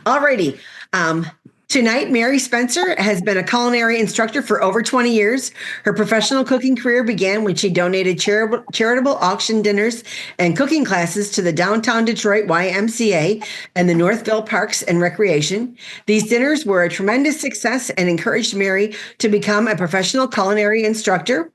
Alrighty. Tonight, Mary Spencer has been a culinary instructor for over 20 years. Her professional cooking career began when she donated charitable auction dinners and cooking classes to the downtown Detroit YMCA and the Northville Parks and Recreation. These dinners were a tremendous success and encouraged Mary to become a professional culinary instructor.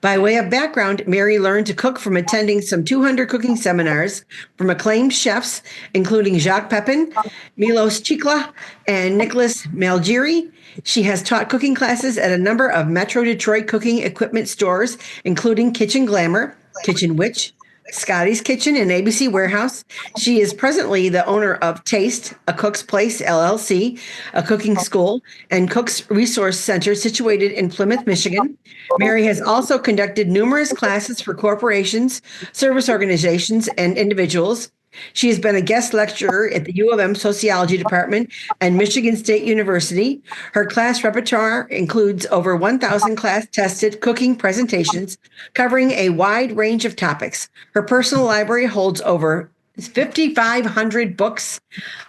By way of background, Mary learned to cook from attending some 200 cooking seminars from acclaimed chefs, including Jacques Pepin, Milos Chikla, and Nicholas Malgiri. She has taught cooking classes at a number of Metro Detroit cooking equipment stores, including Kitchen Glamour, Kitchen Witch, Scotty's Kitchen, and ABC Warehouse. She is presently the owner of Taste, a Cook's Place LLC, a cooking school, and Cook's Resource Center situated in Plymouth, Michigan. Mary has also conducted numerous classes for corporations, service organizations, and individuals. She has been a guest lecturer at the U of M Sociology Department and Michigan State University. Her class repertoire includes over 1,000 class-tested cooking presentations covering a wide range of topics. Her personal library holds over 5,500 books.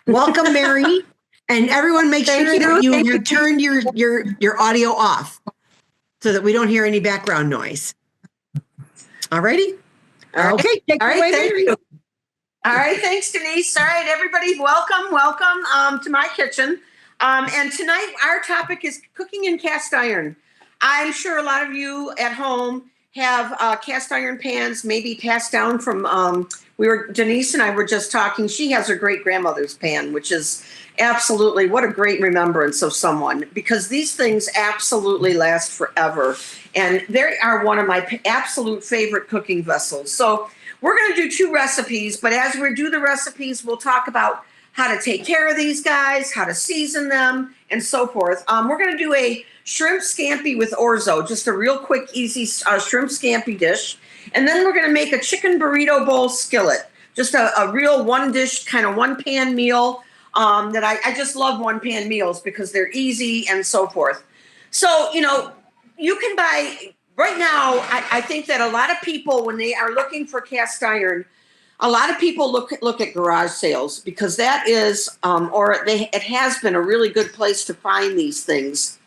Welcome, Mary. And everyone make sure that you have turned your audio off so that we don't hear any background noise. All righty? Okay, take it away, Mary. All right, thanks, Denise. All right, everybody, welcome to my kitchen. And tonight, our topic is cooking in cast iron. I'm sure a lot of you at home have cast iron pans, maybe passed down from, Denise and I were just talking, she has her great-grandmother's pan, which is absolutely, what a great remembrance of someone, because these things absolutely last forever. And they are one of my absolute favorite cooking vessels. So we're going to do two recipes, but as we do the recipes, we'll talk about how to take care of these guys, how to season them, and so forth. We're going to do a shrimp scampi with orzo, just a real quick, easy shrimp scampi dish. And then we're going to make a chicken burrito bowl skillet, just a real one-dish, kind of one-pan meal that I just love one-pan meals because they're easy and so forth. So, you can buy... Right now, I think that a lot of people, when they are looking for cast iron, a lot of people look at garage sales because that is, it has been a really good place to find these things.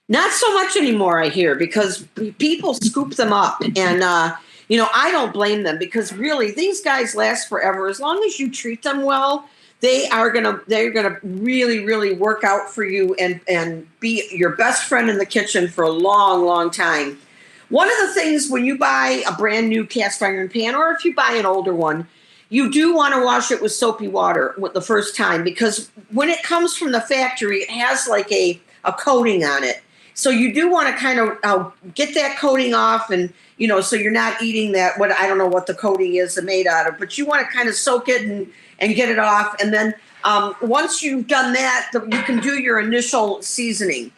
Not so much anymore, I hear, because people scoop them up, and I don't blame them because really these guys last forever as long as you treat them well. They're gonna really, really work out for you and be your best friend in the kitchen for a long, long time. One of the things when you buy a brand new cast iron pan, or if you buy an older one, you do want to wash it with soapy water the first time because when it comes from the factory, it has like a coating on it. So you do want to kind of get that coating off and, so you're not eating that, I don't know what the coating is made out of, but you want to kind of soak it and get it off. And then once you've done that, you can do your initial seasoning.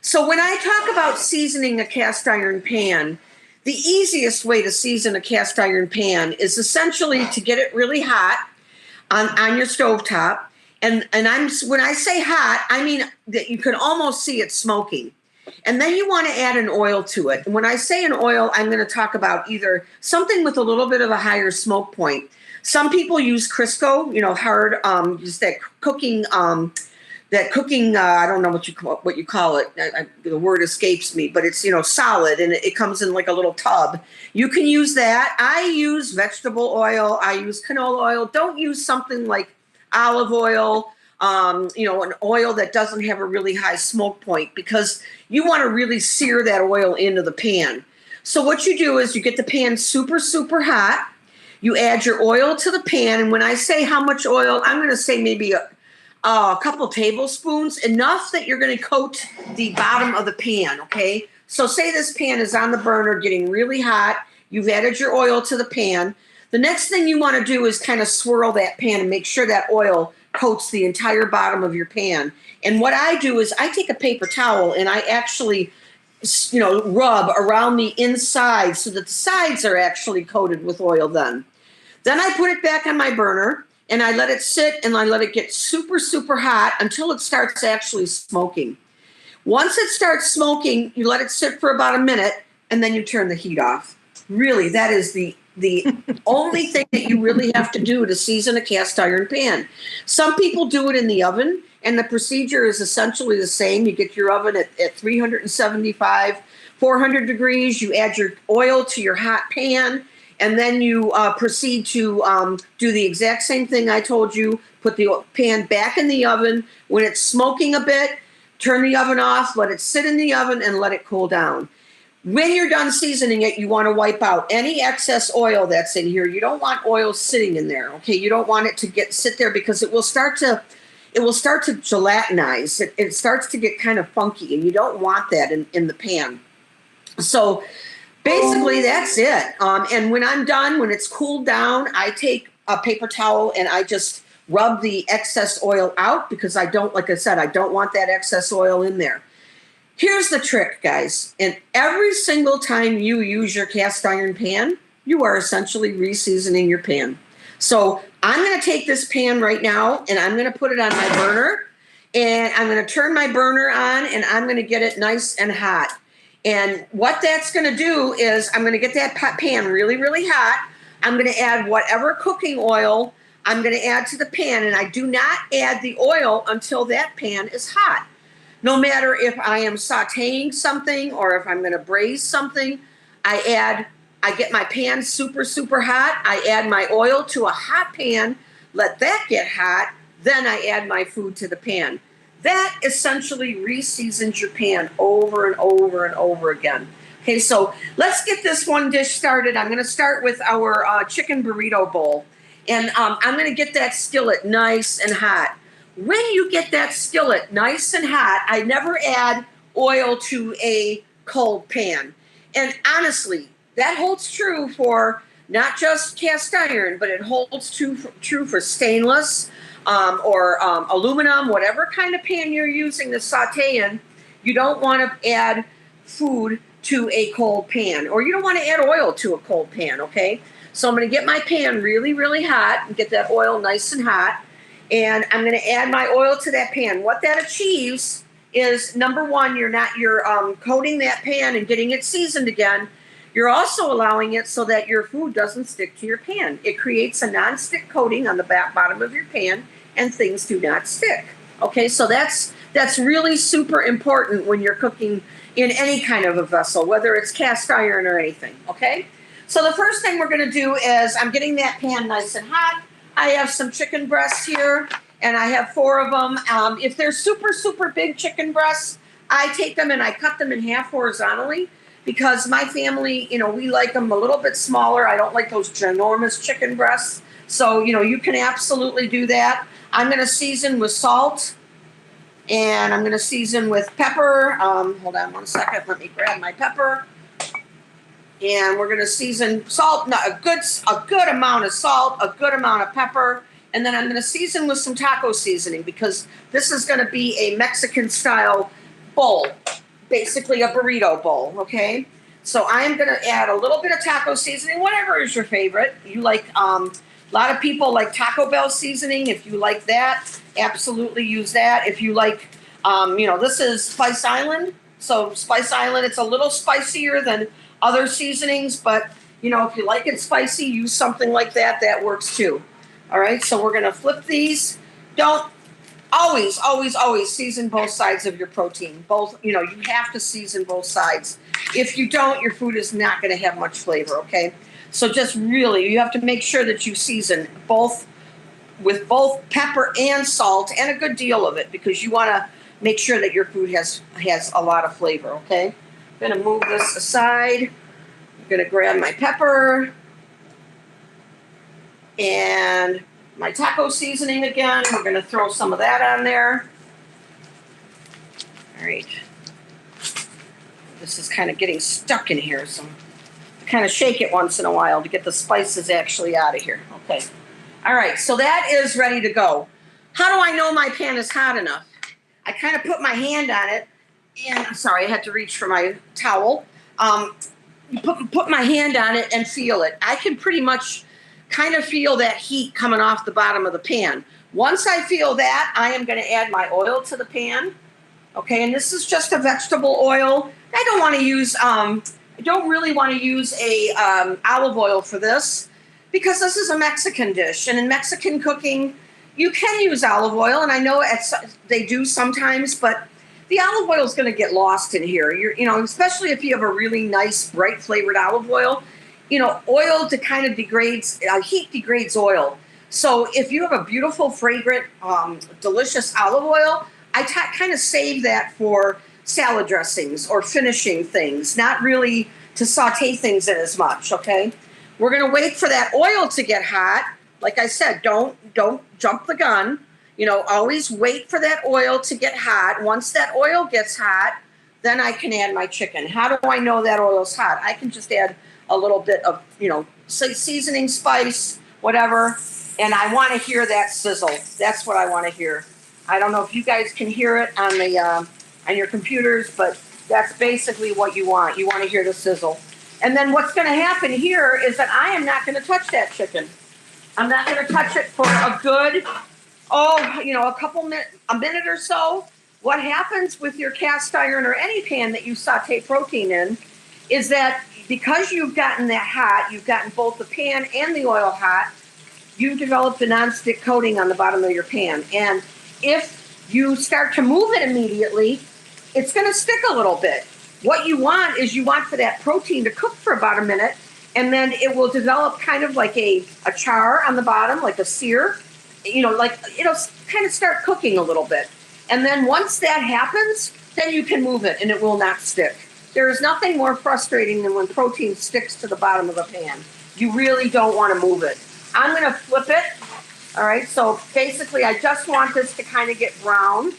So when I talk about seasoning a cast iron pan, the easiest way to season a cast iron pan is essentially to get it really hot on your stovetop. And when I say hot, I mean that you can almost see it smoking. And then you want to add an oil to it. And when I say an oil, I'm going to talk about either something with a little bit of a higher smoke point. Some people use Crisco, hard, just that cooking. I don't know what you call it. The word escapes me, but it's, solid and it comes in like a little tub. You can use that. I use vegetable oil. I use canola oil. Don't use something like olive oil, an oil that doesn't have a really high smoke point because you want to really sear that oil into the pan. So what you do is you get the pan super, super hot. You add your oil to the pan. And when I say how much oil, I'm going to say maybe a couple tablespoons, enough that you're going to coat the bottom of the pan, okay? So say this pan is on the burner getting really hot. You've added your oil to the pan. The next thing you want to do is kind of swirl that pan and make sure that oil coats the entire bottom of your pan. And what I do is I take a paper towel and I actually, rub around the inside so that the sides are actually coated with oil then. Then I put it back on my burner. And I let it sit and I let it get super, super hot until it starts actually smoking. Once it starts smoking, you let it sit for about a minute and then you turn the heat off. Really, that is the the only thing that you really have to do to season a cast iron pan. Some people do it in the oven, and the procedure is essentially the same. You get your oven at 375, 400 degrees. You add your oil to your hot pan, and then you proceed to do the exact same thing I told you. Put the pan back in the oven. When it's smoking a bit, turn the oven off, let it sit in the oven, and let it cool down. When you're done seasoning it, you want to wipe out any excess oil that's in here. You don't want oil sitting in there, okay? You don't want it to sit there because it will start to gelatinize. It starts to get kind of funky, and you don't want that in the pan. So basically, that's it. And when I'm done, when it's cooled down, I take a paper towel and I just rub the excess oil out because I don't, like I said, I don't want that excess oil in there. Here's the trick, guys. And every single time you use your cast iron pan, you are essentially re-seasoning your pan. So I'm going to take this pan right now and I'm going to put it on my burner, and I'm going to turn my burner on, and I'm going to get it nice and hot. And what that's going to do is I'm going to get that pan really, really hot. I'm going to add whatever cooking oil I'm going to add to the pan, and I do not add the oil until that pan is hot. No matter if I am sauteing something or if I'm going to braise something, I get my pan super, super hot. I add my oil to a hot pan, let that get hot, then I add my food to the pan. That essentially re-seasons your pan over and over and over again. Okay, so let's get this one dish started. I'm going to start with our chicken burrito bowl. And I'm going to get that skillet nice and hot. When you get that skillet nice and hot, I never add oil to a cold pan. And honestly, that holds true for not just cast iron, but it holds true for stainless or aluminum, whatever kind of pan you're using to saute in. You don't want to add food to a cold pan, or you don't want to add oil to a cold pan, okay? So I'm going to get my pan really, really hot and get that oil nice and hot. And I'm going to add my oil to that pan. What that achieves is, number one, you're coating that pan and getting it seasoned again. You're also allowing it so that your food doesn't stick to your pan. It creates a non-stick coating on the bottom of your pan, and things do not stick. Okay, so that's really super important when you're cooking in any kind of a vessel, whether it's cast iron or anything, okay? So the first thing we're going to do is I'm getting that pan nice and hot. I have some chicken breasts here, and I have 4 of them. If they're super, super big chicken breasts, I take them and I cut them in half horizontally because my family, we like them a little bit smaller. I don't like those ginormous chicken breasts. So, you can absolutely do that. I'm going to season with salt, and I'm going to season with pepper. Hold on one second. Let me grab my pepper. And we're going to season salt, a good amount of salt, a good amount of pepper. And then I'm going to season with some taco seasoning because this is going to be a Mexican-style bowl, basically a burrito bowl, okay? So I'm going to add a little bit of taco seasoning, whatever is your favorite. You like, a lot of people like Taco Bell seasoning. If you like that, absolutely use that. If you like, this is Spice Island. So Spice Island, it's a little spicier than other seasonings, but if you like it spicy, use something like that. That works too. All right, so we're going to flip these. Don't always season both sides of your protein. You have to season both sides. If you don't, your food is not going to have much flavor, okay? So just really, you have to make sure that you season with both pepper and salt, and a good deal of it, because you want to make sure that your food has a lot of flavor, okay? I'm going to move this aside. I'm going to grab my pepper and my taco seasoning again. We're going to throw some of that on there. All right. This is kind of getting stuck in here, so I kind of shake it once in a while to get the spices actually out of here. Okay. All right, so that is ready to go. How do I know my pan is hot enough? I kind of put my hand on it. And sorry, I had to reach for my towel. Put my hand on it and feel it. I can pretty much kind of feel that heat coming off the bottom of the pan. Once I feel that, I am going to add my oil to the pan. Okay, and this is just a vegetable oil. I don't want to use I don't really want to use a olive oil for this because this is a Mexican dish, and in Mexican cooking, you can use olive oil, and I know they do sometimes, but the olive oil is going to get lost in here. Especially if you have a really nice, bright flavored olive oil. Oil to kind of degrades, heat degrades oil. So if you have a beautiful, fragrant, delicious olive oil, I kind of save that for salad dressings or finishing things, not really to saute things in as much, okay? We're going to wait for that oil to get hot. Like I said, don't jump the gun. Always wait for that oil to get hot. Once that oil gets hot, then I can add my chicken. How do I know that oil's hot? I can just add a little bit of, seasoning, spice, whatever, and I want to hear that sizzle. That's what I want to hear. I don't know if you guys can hear it on your computers, but that's basically what you want. You want to hear the sizzle. And then what's going to happen here is that I am not going to touch that chicken. I'm not going to touch it for a good, a minute or so. What happens with your cast iron or any pan that you saute protein in is that because you've gotten that hot, you've gotten both the pan and the oil hot, you've developed a nonstick coating on the bottom of your pan. And if you start to move it immediately, it's going to stick a little bit. What you want for that protein to cook for about a minute, and then it will develop kind of like a char on the bottom, like a sear. Like it'll kind of start cooking a little bit. And then once that happens, then you can move it and it will not stick. There is nothing more frustrating than when protein sticks to the bottom of the pan. You really don't want to move it. I'm going to flip it. All right, so basically I just want this to kind of get brown.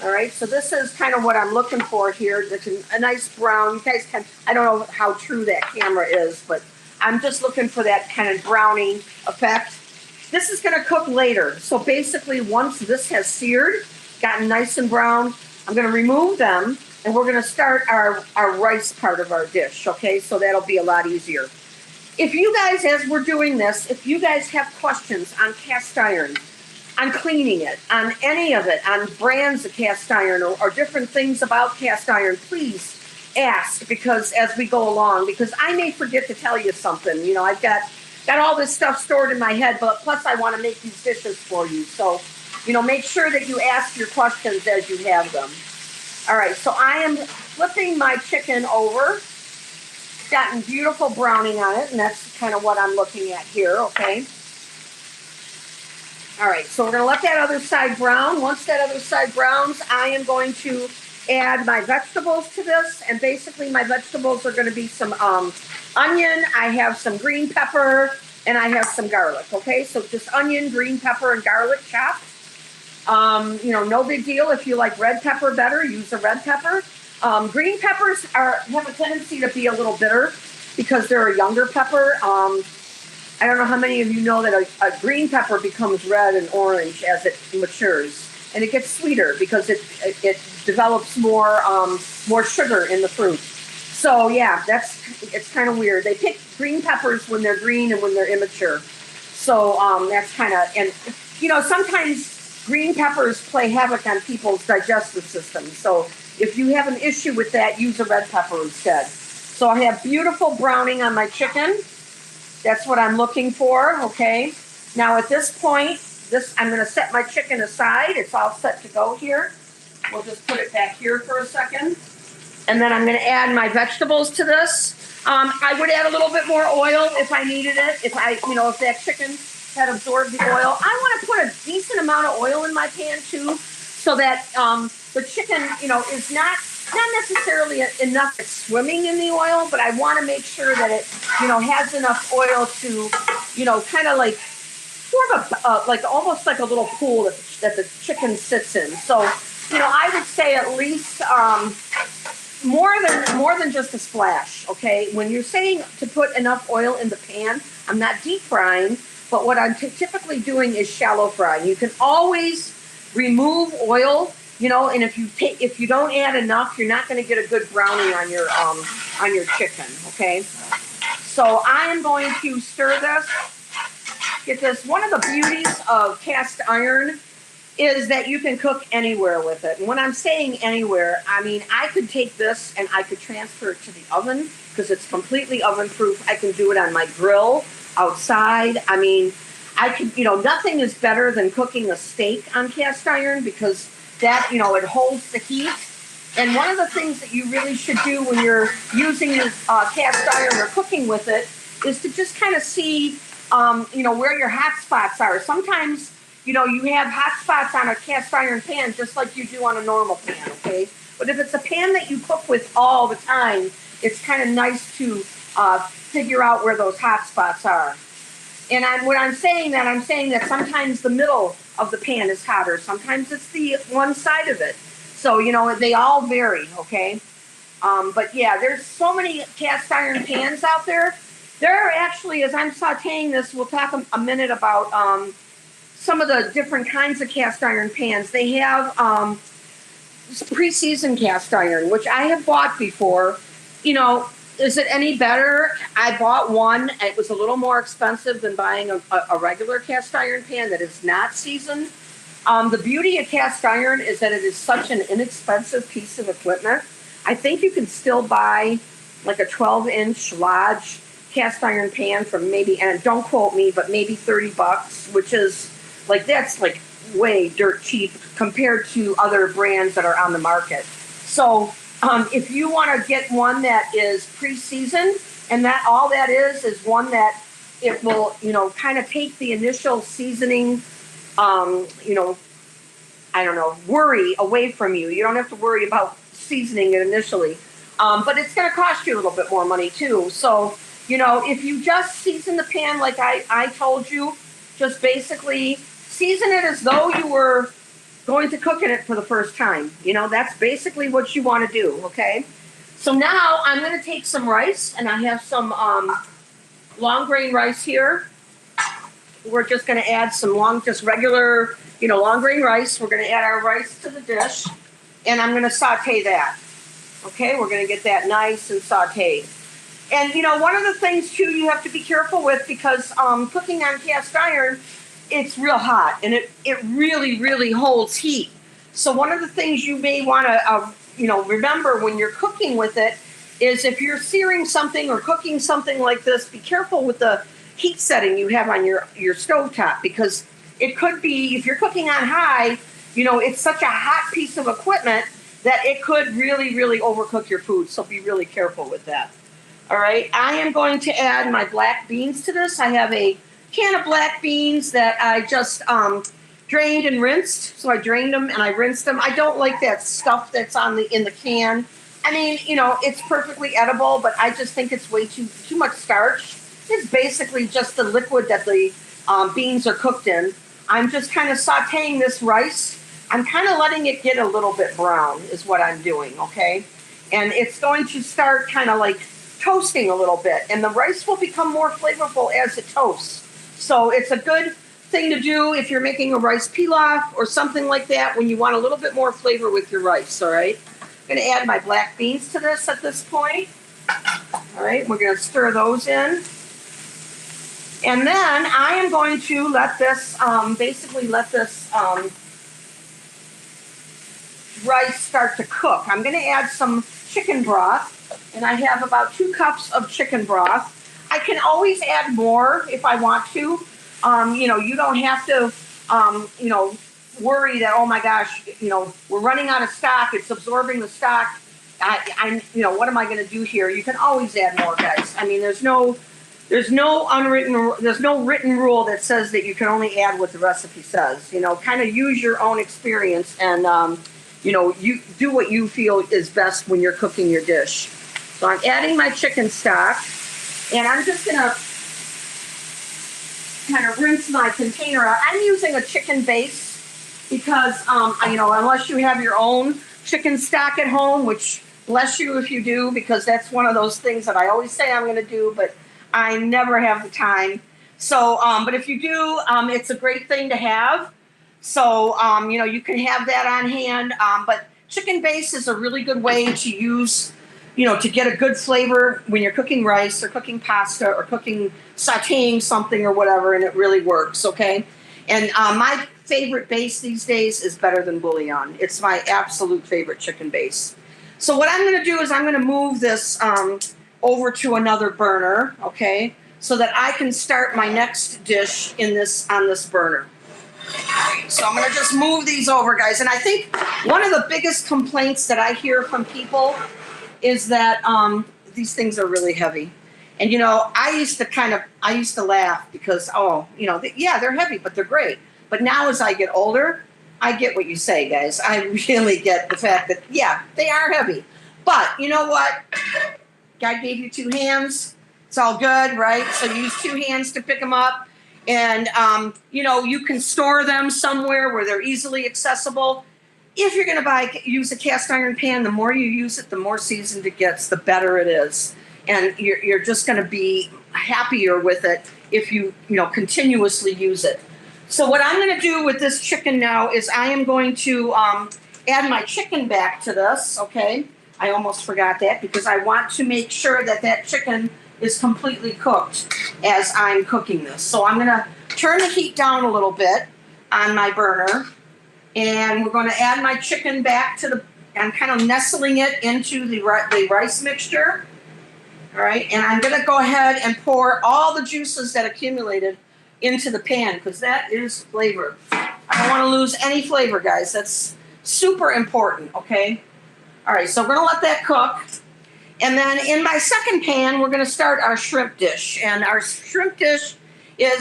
All right, so this is kind of what I'm looking for here. It's a nice brown. You guys I don't know how true that camera is, but I'm just looking for that kind of browning effect. This is going to cook later. So basically once this has seared, gotten nice and brown, I'm going to remove them. And we're going to start our rice part of our dish, okay? So that'll be a lot easier. If you guys, as we're doing this, if you guys have questions on cast iron, on cleaning it, on any of it, on brands of cast iron or different things about cast iron, please ask because as we go along, because I may forget to tell you something. I've got all this stuff stored in my head, but plus I want to make these dishes for you. So, make sure that you ask your questions as you have them. All right, so I am flipping my chicken over. It's gotten beautiful browning on it, and that's kind of what I'm looking at here, okay? All right, so we're going to let that other side brown. Once that other side browns, I am going to add my vegetables to this, and basically my vegetables are going to be some onion, I have some green pepper, and I have some garlic, okay? So just onion, green pepper, and garlic chopped. No big deal. If you like red pepper better, use the red pepper. Green peppers have a tendency to be a little bitter because they're a younger pepper. I don't know how many of you know that a green pepper becomes red and orange as it matures, and it gets sweeter because it develops more sugar in the fruit. So yeah, it's kind of weird. They pick green peppers when they're green and when they're immature. So that's kind of, and sometimes green peppers play havoc on people's digestive system. So if you have an issue with that, use a red pepper instead. So I have beautiful browning on my chicken. That's what I'm looking for, okay? Now at this point, I'm going to set my chicken aside. It's all set to go here. We'll just put it back here for a second. And then I'm going to add my vegetables to this. I would add a little bit more oil if I needed it. If that chicken had absorbed the oil. I want to put a decent amount of oil in my pan too, so that the chicken, is not necessarily enough it's swimming in the oil, but I want to make sure that it, has enough oil to, kind of like form like almost like a little pool that the chicken sits in. So, I would say at least more than just a splash. Okay, when you're saying to put enough oil in the pan, I'm not deep frying. But what I'm typically doing is shallow frying. You can always remove oil, and if you don't add enough, you're not going to get a good browning on your chicken. Okay, so I am going to stir this. Get this. One of the beauties of cast iron is that you can cook anywhere with it. And when I'm saying anywhere, I mean I could take this and I could transfer it to the oven because it's completely oven proof. I can do it on my grill, outside. I mean, I can, nothing is better than cooking a steak on cast iron because that, it holds the heat. And one of the things that you really should do when you're using your cast iron or cooking with it is to just kind of see, where your hot spots are. Sometimes, you have hot spots on a cast iron pan just like you do on a normal pan, okay? But if it's a pan that you cook with all the time, it's kind of nice to figure out where those hot spots are. And I'm saying that sometimes the middle of the pan is hotter. Sometimes it's the one side of it. So, they all vary, okay? But yeah, there's so many cast iron pans out there. There are actually, as I'm sauteing this, we'll talk a minute about some of the different kinds of cast iron pans. They have pre-seasoned cast iron, which I have bought before. Is it any better? I bought one. It was a little more expensive than buying a regular cast iron pan that is not seasoned. The beauty of cast iron is that it is such an inexpensive piece of equipment. I think you can still buy like a 12-inch Lodge cast iron pan from maybe, and don't quote me, but maybe $30, which is that's way dirt cheap compared to other brands that are on the market. So if you want to get one that is pre-seasoned, and that all that is one that it will, kind of take the initial seasoning, worry away from you. You don't have to worry about seasoning it initially. But it's going to cost you a little bit more money too. So, if you just season the pan like I told you, just basically season it as though you were going to cook in it for the first time. That's basically what you want to do, okay? So now I'm going to take some rice, and I have some long grain rice here. We're just going to add some regular, long grain rice. We're going to add our rice to the dish, and I'm going to saute that. Okay, we're going to get that nice and sauteed. And, one of the things, too, you have to be careful with because cooking on cast iron, it's real hot, and it really, really holds heat. So one of the things you may want to, remember when you're cooking with it is if you're searing something or cooking something like this, be careful with the heat setting you have on your stovetop because it could be, if you're cooking on high, it's such a hot piece of equipment that it could really, really overcook your food. So be really careful with that. All right, I am going to add my black beans to this. I have a can of black beans that I just drained and rinsed. So I drained them and I rinsed them. I don't like that stuff that's in the can. I mean, it's perfectly edible, but I just think it's way too much starch. It's basically just the liquid that the beans are cooked in. I'm just kind of sauteing this rice. I'm kind of letting it get a little bit brown is what I'm doing, okay? And it's going to start kind of like toasting a little bit, and the rice will become more flavorful as it toasts. So it's a good thing to do if you're making a rice pilaf or something like that when you want a little bit more flavor with your rice, all right? I'm going to add my black beans to this at this point. All right, we're going to stir those in. And then I am going to let this, rice start to cook. I'm going to add some chicken broth. And I have about 2 cups of chicken broth. I can always add more if I want to. You don't have to, worry that, oh my gosh, we're running out of stock. It's absorbing the stock. What am I going to do here? You can always add more, guys. I mean, there's no written rule that says that you can only add what the recipe says. Kind of use your own experience and, you do what you feel is best when you're cooking your dish. So I'm adding my chicken stock, and I'm just going to kind of rinse my container out. I'm using a chicken base because, unless you have your own chicken stock at home, which bless you if you do, because that's one of those things that I always say I'm going to do, but I never have the time. So, but if you do, it's a great thing to have. So, you can have that on hand. But chicken base is a really good way to use, to get a good flavor when you're cooking rice or cooking pasta or sauteing something or whatever, and it really works, okay? And my favorite base these days is Better Than Bouillon. It's my absolute favorite chicken base. So what I'm going to do is I'm going to move this over to another burner, okay, so that I can start my next dish on this burner. So I'm gonna just move these over, guys. And I think one of the biggest complaints that I hear from people is that these things are really heavy. And I used to laugh because yeah, they're heavy, but they're great. But now as I get older, I get what you say, guys. I really get the fact that yeah, they are heavy. But you know what? God gave you 2 hands. It's all good, right? So use 2 hands to pick them up. And, you can store them somewhere where they're easily accessible. If you're going to use a cast iron pan, the more you use it, the more seasoned it gets, the better it is. And you're just going to be happier with it if you continuously use it. So what I'm going to do with this chicken now is I am going to add my chicken back to this, okay? I almost forgot that because I want to make sure that chicken is completely cooked as I'm cooking this. So I'm going to turn the heat down a little bit on my burner, and we're going to add my chicken back I'm kind of nestling it into the rice mixture. All right, and I'm going to go ahead and pour all the juices that accumulated into the pan because that is flavor. I don't want to lose any flavor, guys. That's super important, okay? All right, so we're going to let that cook. And then in my second pan, we're going to start our shrimp dish. And our shrimp dish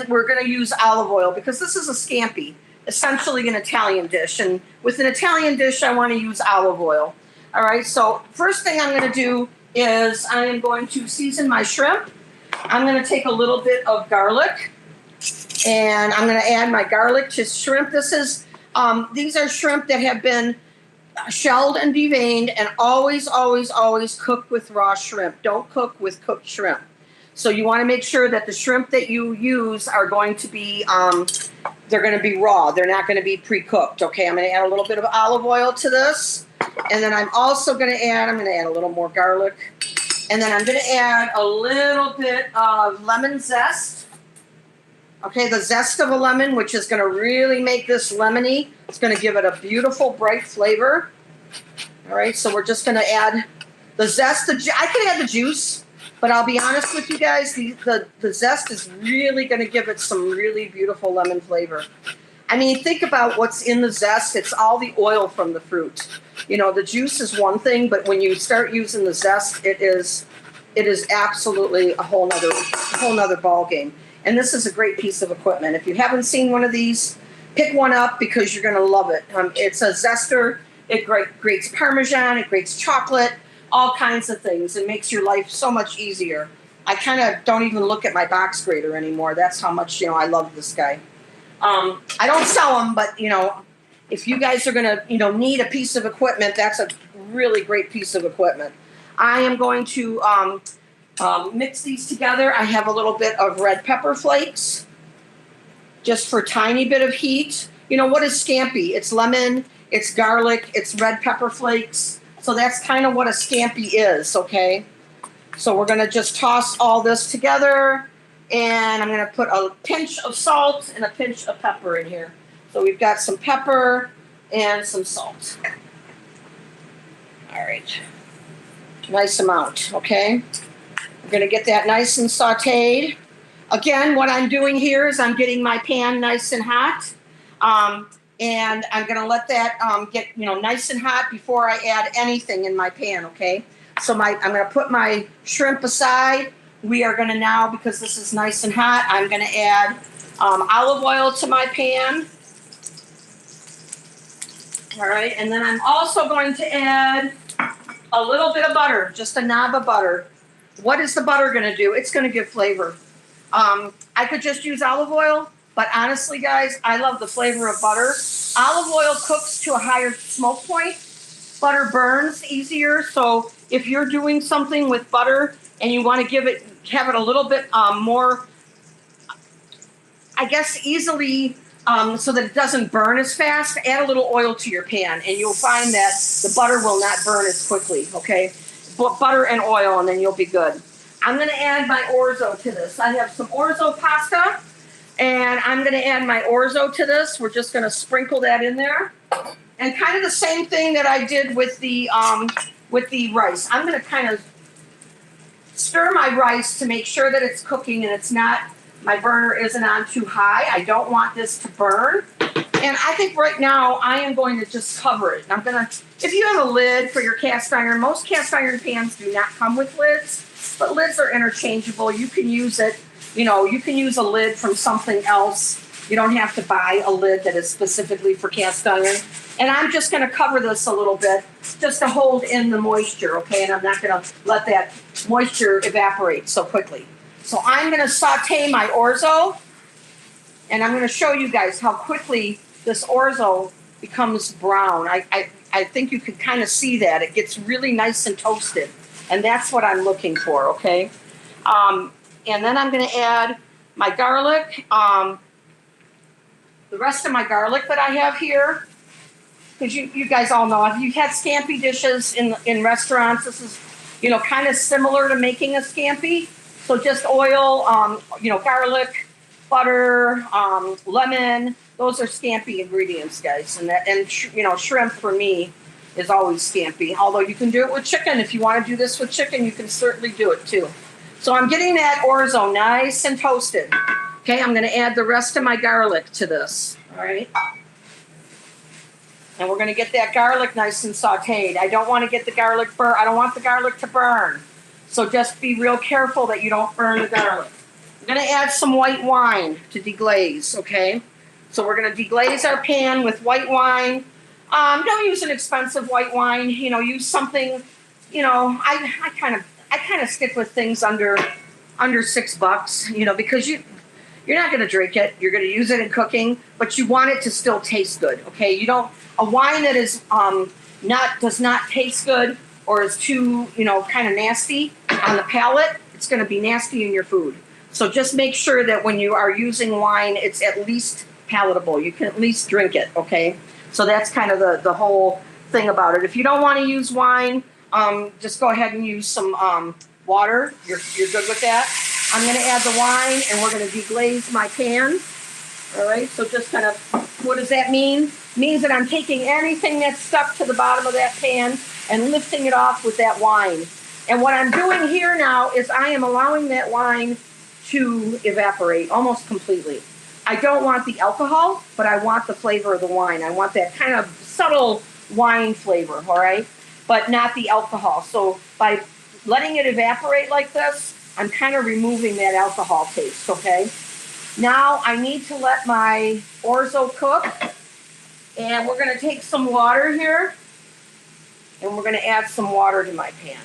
we're going to use olive oil because this is a scampi, essentially an Italian dish. And with an Italian dish, I want to use olive oil. All right, so first thing I'm going to do is I am going to season my shrimp. I'm going to take a little bit of garlic, and I'm going to add my garlic to shrimp. These are shrimp that have been shelled and deveined, and always, always, always cook with raw shrimp. Don't cook with cooked shrimp. So you want to make sure that the shrimp that you use are going to be, they're going to be raw. They're not going to be pre-cooked. Okay, I'm going to add a little bit of olive oil to this, and then I'm going to add a little more garlic, and then I'm going to add a little bit of lemon zest. Okay, the zest of a lemon, which is going to really make this lemony. It's going to give it a beautiful, bright flavor. All right, so we're just going to add the zest. I can add the juice, but I'll be honest with you guys, the zest is really going to give it some really beautiful lemon flavor. I mean, think about what's in the zest. It's all the oil from the fruit. The juice is one thing, but when you start using the zest, it is absolutely a whole nother ball game. And this is a great piece of equipment. If you haven't seen one of these, pick one up because you're going to love it. It's a zester. It grates Parmesan. It grates chocolate, all kinds of things. It makes your life so much easier. I kind of don't even look at my box grater anymore. That's how much, I love this guy. I don't sell them, but, if you guys are going to, need a piece of equipment, that's a really great piece of equipment. I am going to mix these together. I have a little bit of red pepper flakes, just for a tiny bit of heat. What is scampi? It's lemon, it's garlic, it's red pepper flakes. So that's kind of what a scampi is, okay? So we're going to just toss all this together, and I'm going to put a pinch of salt and a pinch of pepper in here. So we've got some pepper and some salt. All right. Nice amount, okay? We're going to get that nice and sauteed. Again, what I'm doing here is I'm getting my pan nice and hot. And I'm going to let that get nice and hot before I add anything in my pan, okay? So I'm going to put my shrimp aside. We are going to now, because this is nice and hot, I'm going to add olive oil to my pan. All right, and then I'm also going to add a little bit of butter, just a knob of butter. What is the butter going to do? It's going to give flavor. I could just use olive oil, but honestly, guys, I love the flavor of butter. Olive oil cooks to a higher smoke point. Butter burns easier, so if you're doing something with butter and you want to have it a little bit more, I guess, easily, so that it doesn't burn as fast, add a little oil to your pan, and you'll find that the butter will not burn as quickly, okay? Butter and oil, and then you'll be good. I'm going to add my orzo to this. I have some orzo pasta, and I'm going to add my orzo to this. We're just going to sprinkle that in there. And kind of the same thing that I did with the rice. I'm going to kind of stir my rice to make sure that it's cooking and it's not, my burner isn't on too high. I don't want this to burn. And I think right now I am going to just cover it. I'm gonna, if you have a lid for your cast iron, most cast iron pans do not come with lids, but lids are interchangeable. You can use it, you know, you can use a lid from something else. You don't have to buy a lid that is specifically for cast iron. And I'm just gonna cover this a little bit just to hold in the moisture, okay? And I'm not gonna let that moisture evaporate so quickly. So I'm gonna saute my orzo, and I'm gonna show you guys how quickly this orzo becomes brown. I think you can kind of see that. It gets really nice and toasted. And that's what I'm looking for, okay? And then I'm gonna add my garlic, the rest of my garlic that I have here, because you guys all know, if you've had scampi dishes in restaurants, this is, you know, kind of similar to making a scampi. So just oil, you know, garlic, butter, lemon. Those are scampi ingredients, guys. And you know, shrimp for me is always scampi. Although you can do it with chicken. If you want to do this with chicken, you can certainly do it too. So I'm getting that orzo nice and toasted. Okay, I'm going to add the rest of my garlic to this. All right. And we're going to get that garlic nice and sauteed. I don't want to get the garlic burn. I don't want the garlic to burn. So just be real careful that you don't burn the garlic. I'm going to add some white wine to deglaze, okay? So we're going to deglaze our pan with white wine. Don't use an expensive white wine. You know, use something, you know, I kind of stick with things under $6, you know, because you're not going to drink it. You're going to use it in cooking, but you want it to still taste good, okay? You don't, a wine that is does not taste good or is too, you know, kind of nasty on the palate, it's going to be nasty in your food. So just make sure that when you are using wine, it's at least palatable. You can at least drink it, okay? So that's kind of the whole thing about it. If you don't want to use wine, just go ahead and use some water. You're good with that. I'm going to add the wine, and we're going to deglaze my pan. All right, so just kind of, what does that mean? It means that I'm taking anything that's stuck to the bottom of that pan and lifting it off with that wine. And what I'm doing here now is I am allowing that wine to evaporate almost completely. I don't want the alcohol, but I want the flavor of the wine. I want that kind of subtle wine flavor, all right? But not the alcohol. So by letting it evaporate like this, I'm kind of removing that alcohol taste, okay? Now I need to let my orzo cook. And we're gonna take some water here, and we're gonna add some water to my pan.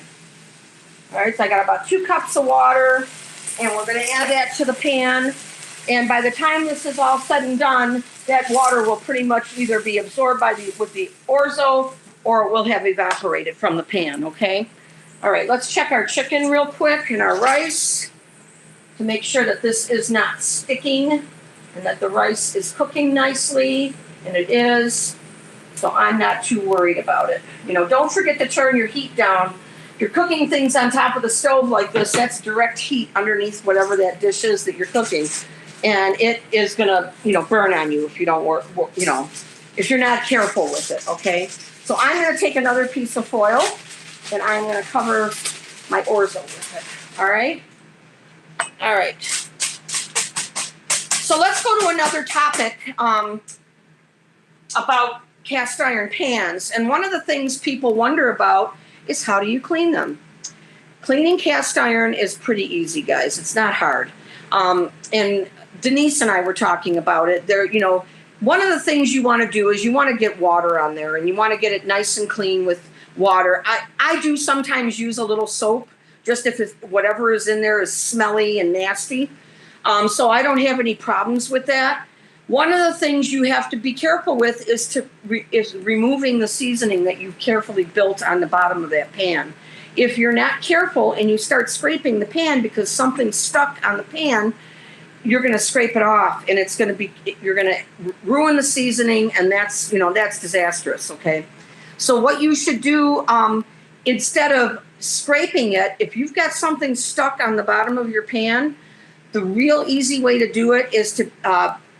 All right, so I got about 2 cups of water, and we're gonna add that to the pan. And by the time this is all said and done, that water will pretty much either be absorbed with the orzo, or it will have evaporated from the pan, okay? All right, let's check our chicken real quick and our rice to make sure that this is not sticking and that the rice is cooking nicely, and it is. So I'm not too worried about it. You know, don't forget to turn your heat down. If you're cooking things on top of the stove like this, that's direct heat underneath whatever that dish is that you're cooking. And it is gonna, you know, burn on you if you don't work, you know, if you're not careful with it, okay? So I'm gonna take another piece of foil and I'm gonna cover my orzo with it, all right? All right. So let's go to another topic about cast iron pans. And one of the things people wonder about is how do you clean them? Cleaning cast iron is pretty easy, guys. It's not hard. And Denise and I were talking about it. There, you know, one of the things you want to do is you want to get water on there, and you want to get it nice and clean with water. I do sometimes use a little soap, just if whatever is in there is smelly and nasty. So I don't have any problems with that. One of the things you have to be careful with is removing the seasoning that you've carefully built on the bottom of that pan. If you're not careful and you start scraping the pan because something's stuck on the pan, you're going to scrape it off, and you're going to ruin the seasoning, and that's disastrous, okay? So what you should do, instead of scraping it, if you've got something stuck on the bottom of your pan, the real easy way to do it is to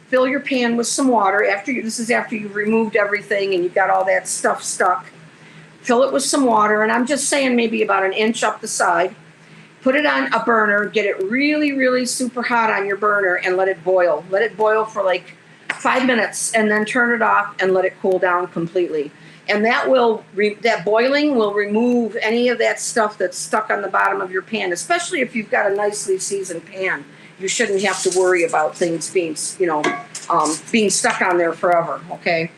fill your pan with some water. This is after you've removed everything and you've got all that stuff stuck. Fill it with some water, and I'm just saying maybe about 1 inch up the side. put it on a burner, get it really, really super hot on your burner and let it boil. Let it boil for like 5 minutes and then turn it off and let it cool down completely. And that that boiling will remove any of that stuff that's stuck on the bottom of your pan, especially if you've got a nicely seasoned pan. You shouldn't have to worry about things being, being stuck on there forever, okay?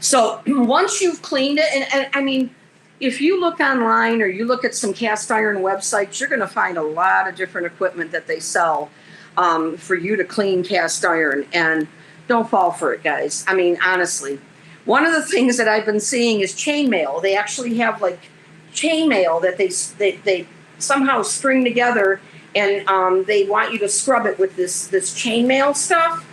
So once you've cleaned it, and I mean, if you look online or you look at some cast iron websites, you're going to find a lot of different equipment that they sell for you to clean cast iron. And don't fall for it, guys. I mean, honestly, one of the things that I've been seeing is chainmail. They actually have like chainmail that they somehow string together, and they want you to scrub it with this chainmail stuff.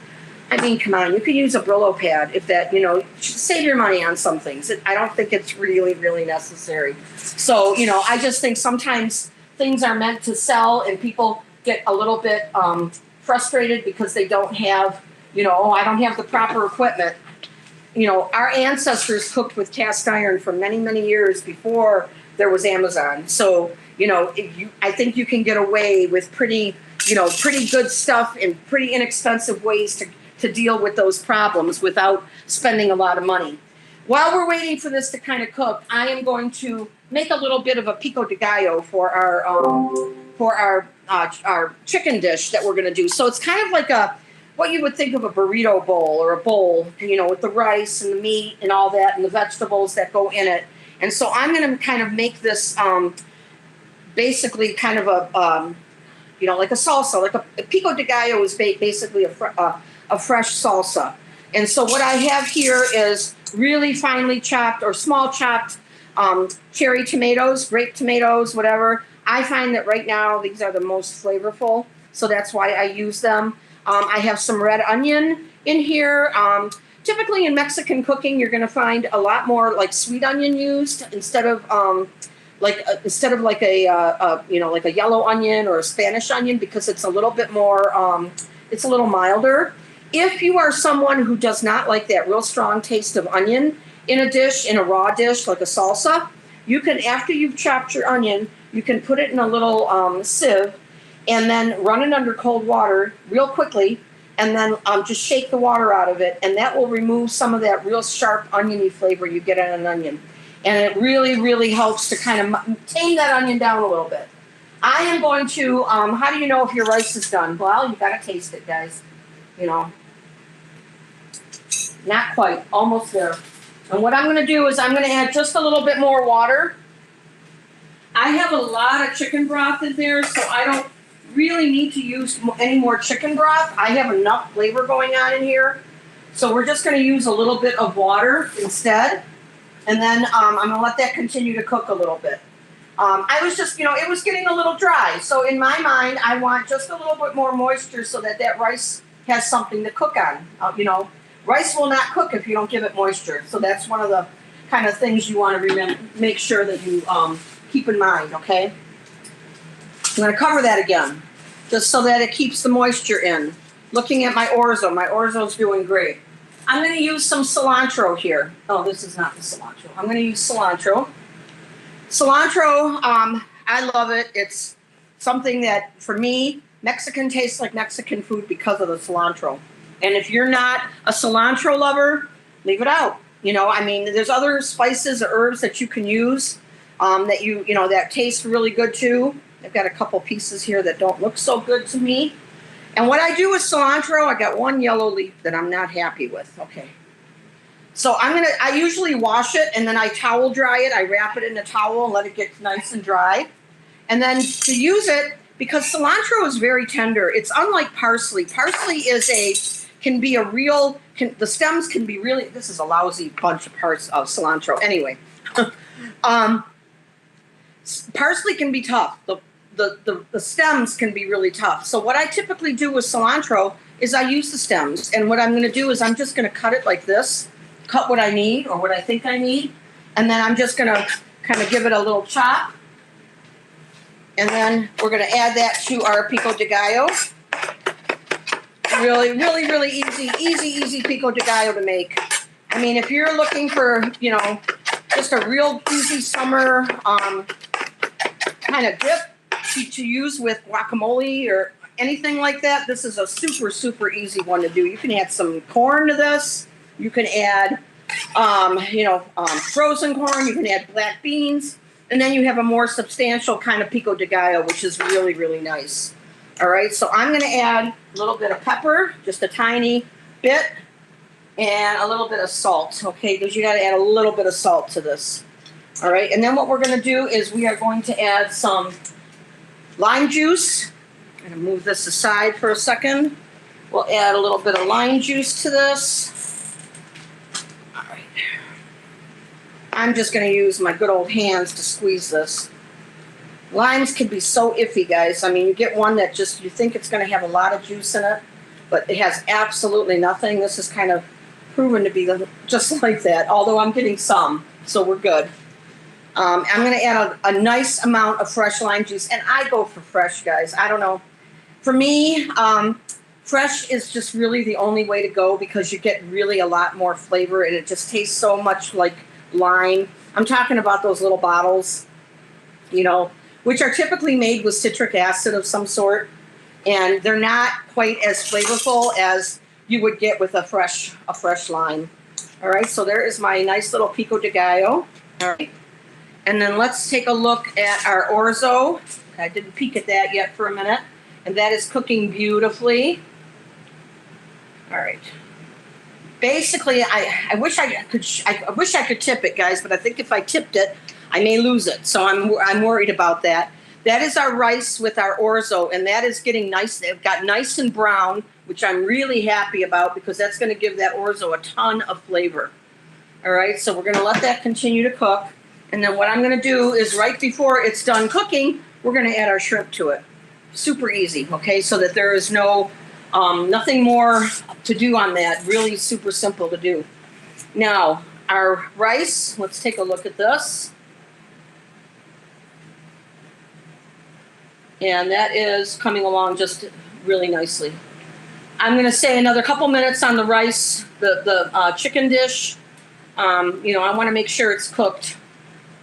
I mean, come on, you could use a Brillo pad if that, save your money on some things. I don't think it's really, really necessary. So, I just think sometimes things are meant to sell and people get a little bit frustrated because they don't have, I don't have the proper equipment. Our ancestors cooked with cast iron for many, many years before there was Amazon. So, I think you can get away with pretty good stuff and pretty inexpensive ways to deal with those problems without spending a lot of money. While we're waiting for this to kind of cook, I am going to make a little bit of a pico de gallo for our chicken dish that we're going to do. So it's kind of like what you would think of a burrito bowl or a bowl, with the rice and the meat and all that and the vegetables that go in it. And so I'm going to kind of make this basically kind of like a salsa, like a pico de gallo is basically a fresh salsa. And so what I have here is really finely chopped or small chopped cherry tomatoes, grape tomatoes, whatever. I find that right now these are the most flavorful, so that's why I use them. I have some red onion in here. Typically in Mexican cooking, you're going to find a lot more like sweet onion used instead of like a yellow onion or a Spanish onion, because it's a little bit more it's a little milder. If you are someone who does not like that real strong taste of onion in a dish, in a raw dish like a salsa, you can, after you've chopped your onion, you can put it in a little sieve and then run it under cold water real quickly, and then just shake the water out of it, and that will remove some of that real sharp oniony flavor you get on an onion. And it really, really helps to kind of tame that onion down a little bit. I am going to, how do you know if your rice is done? Well, you got to taste it, guys. Not quite, almost there. And what I'm going to do is I'm going to add just a little bit more water. I have a lot of chicken broth in there, so I don't really need to use any more chicken broth. I have enough flavor going on in here. So we're just going to use a little bit of water instead. And then I'm going to let that continue to cook a little bit. I was just, it was getting a little dry. So in my mind, I want just a little bit more moisture so that rice has something to cook on. Rice will not cook if you don't give it moisture. So that's one of the kind of things you want to make sure that you keep in mind, okay? I'm going to cover that again, just so that it keeps the moisture in. Looking at my orzo's doing great. I'm going to use some cilantro here. Oh, this is not the cilantro. I'm going to use cilantro. Cilantro, I love it. It's something that, for me, Mexican tastes like Mexican food because of the cilantro. And if you're not a cilantro lover, leave it out. There's other spices or herbs that you can use that taste really good too. I've got a couple pieces here that don't look so good to me. And what I do with cilantro, I got one yellow leaf that I'm not happy with. Okay. So I usually wash it and then I towel dry it. I wrap it in a towel and let it get nice and dry. And then to use it, because cilantro is very tender, it's unlike parsley. Parsley the stems can be really, this is a lousy bunch of cilantro. Anyway, parsley can be tough. The stems can be really tough. So what I typically do with cilantro is I use the stems. And what I'm going to do is I'm just going to cut it like this, cut what I need or what I think I need. And then I'm just going to kind of give it a little chop. And then we're going to add that to our pico de gallo. Really, really, really easy pico de gallo to make. I mean, if you're looking for, just a real easy summer kind of dip, to use with guacamole or anything like that, this is a super, super easy one to do. You can add some corn to this. You can add, frozen corn. You can add black beans. And then you have a more substantial kind of pico de gallo, which is really, really nice. All right, so I'm going to add a little bit of pepper, just a tiny bit, and a little bit of salt, okay, because you got to add a little bit of salt to this. All right, and then what we're going to do is we are going to add some lime juice. I'm going to move this aside for a second. We'll add a little bit of lime juice to this. All right. I'm just going to use my good old hands to squeeze this. Limes can be so iffy, guys. I mean, you get one that just, you think it's going to have a lot of juice in it, but it has absolutely nothing. This is kind of proven to be just like that, although I'm getting some, so we're good. I'm going to add a nice amount of fresh lime juice, and I go for fresh, guys. I don't know. For me, fresh is just really the only way to go because you get really a lot more flavor, and it just tastes so much like lime. I'm talking about those little bottles, which are typically made with citric acid of some sort, and they're not quite as flavorful as you would get with a fresh lime. All right, so there is my nice little pico de gallo. All right, and then let's take a look at our orzo. I didn't peek at that yet for a minute, and that is cooking beautifully. All right. Basically, I wish I could tip it, guys, but I think if I tipped it, I may lose it, so I'm worried about that. That is our rice with our orzo, and that is getting nice. It got nice and brown, which I'm really happy about because that's going to give that orzo a ton of flavor. All right, so we're going to let that continue to cook, and then what I'm going to do is right before it's done cooking, we're going to add our shrimp to it. Super easy, okay, so that there is nothing more to do on that. Really super simple to do. Now, our rice, let's take a look at this. And that is coming along just really nicely. I'm going to say another couple minutes on the rice, the chicken dish. I want to make sure it's cooked.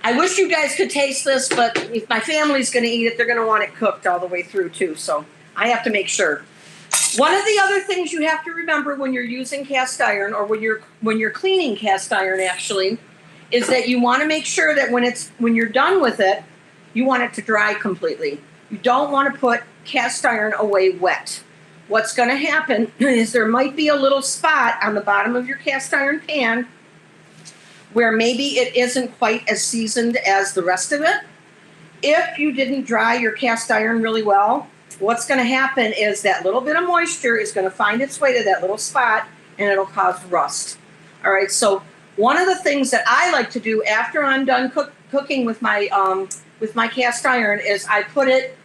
I wish you guys could taste this, but if my family's going to eat it, they're going to want it cooked all the way through too. So I have to make sure. One of the other things you have to remember when you're using cast iron, or when you're cleaning cast iron actually, is that you want to make sure that when you're done with it, you want it to dry completely. You don't want to put cast iron away wet. What's going to happen is there might be a little spot on the bottom of your cast iron pan where maybe it isn't quite as seasoned as the rest of it. If you didn't dry your cast iron really well, what's going to happen is that little bit of moisture is going to find its way to that little spot, and it'll cause rust. All right, so one of the things that I like to do after I'm done cooking with my cast iron is I put it